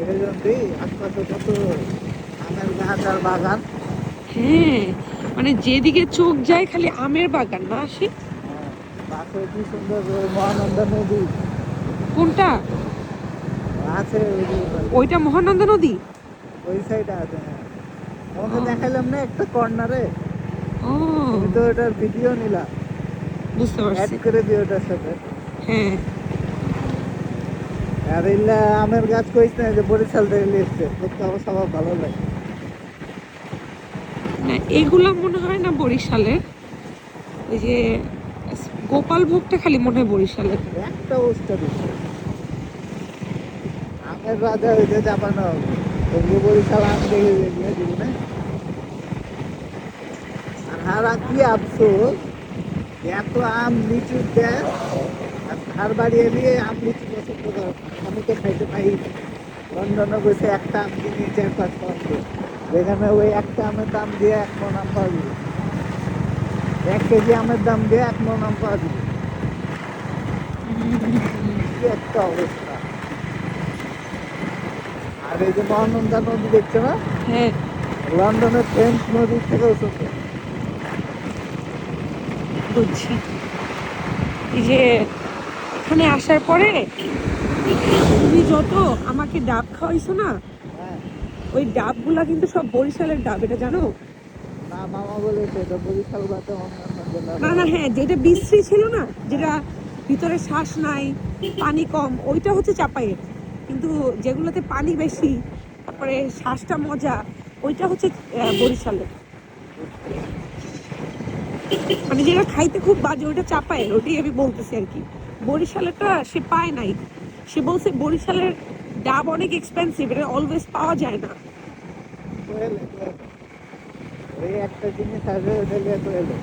আশপাশে কত আমের গাছ আর বাগান। হ্যাঁ, মানে যেদিকে চোখ যায় খালি আমের বাগান না আসি। পাশে কি সুন্দর ওই মহানন্দা নদী কোনটা? আছে, ওইটা মহানন্দা নদী। ওই সাইডে আছে। হ্যাঁ, ও, তোমাকে দেখাইলাম না একটা কর্নারে, ও তুমি তো ওটার ভিডিও নিলা, বুঝতে অ্যাড পারছি। করে দিও ওটার সাথে। হ্যাঁ, আর এগুলা আমের গাছ কইস না যে বরিশাল থেকে এসছে, দেখতে আমার সবার ভালো লাগে। না এগুলা মনে হয় না বরিশালের। ওই যে গোপাল ভোগটা খালি মনে হয় বরিশালের। একটা অবস্থা দিচ্ছে আমের রাজা হইতে চাপানো হবে, ওই বরিশাল আম দেখে দেখে দিবি না। আর হারা কি আফসোস, এত আম লিচু দেয় আর ধার বাড়িয়ে দিয়ে আম লিচু পছন্দ করে না। আমি তো খাইতে পাই না। লন্ডনে বসে একটা আম কিনে 4-5 মাস, যেখানে ওই একটা আমের দাম দিয়ে 1 মণ আম পাওয়া যাবে, 1 কেজি আমের দাম দিয়ে 1 মণ আম পাওয়া যাবে। কি একটা অবস্থা। আর এই যে মহানন্দা নদী দেখছো না, হ্যাঁ, লন্ডনের ফ্রেঞ্চ নদীর থেকেও ছোট। বুঝছি। এই যে এখানে আসার পরে তুমি যত আমাকে ডাব খাওয়াইছো না, হ্যাঁ, ওই ডাবগুলা কিন্তু সব বরিশালের ডাব, এটা জানো? না মামা বলেছে এটা বরিশাল বাদে অন্যান্য জেলা। না না, হ্যাঁ, যেটা বিশ্রী ছিল না, যেটা ভিতরে শ্বাস নাই, পানি কম, ওইটা হচ্ছে চাপাইয়ের। কিন্তু যেগুলোতে পানি বেশি, তারপরে শ্বাসটা মজা, ওইটা হচ্ছে বরিশালের। মানে যেটা খাইতে খুব বাজে ওইটা চাপায়ের, ওটাই আমি বলতেছি আর কি। বরিশালেরটা সে পায় নাই। সে বলছে বরিশালের ডাব অনেক এক্সপেন্সিভ, এটা অলওয়েজ পাওয়া যায় না। ওই একটা জিনিস আসবে, ওটা লিয়ে তো এলো।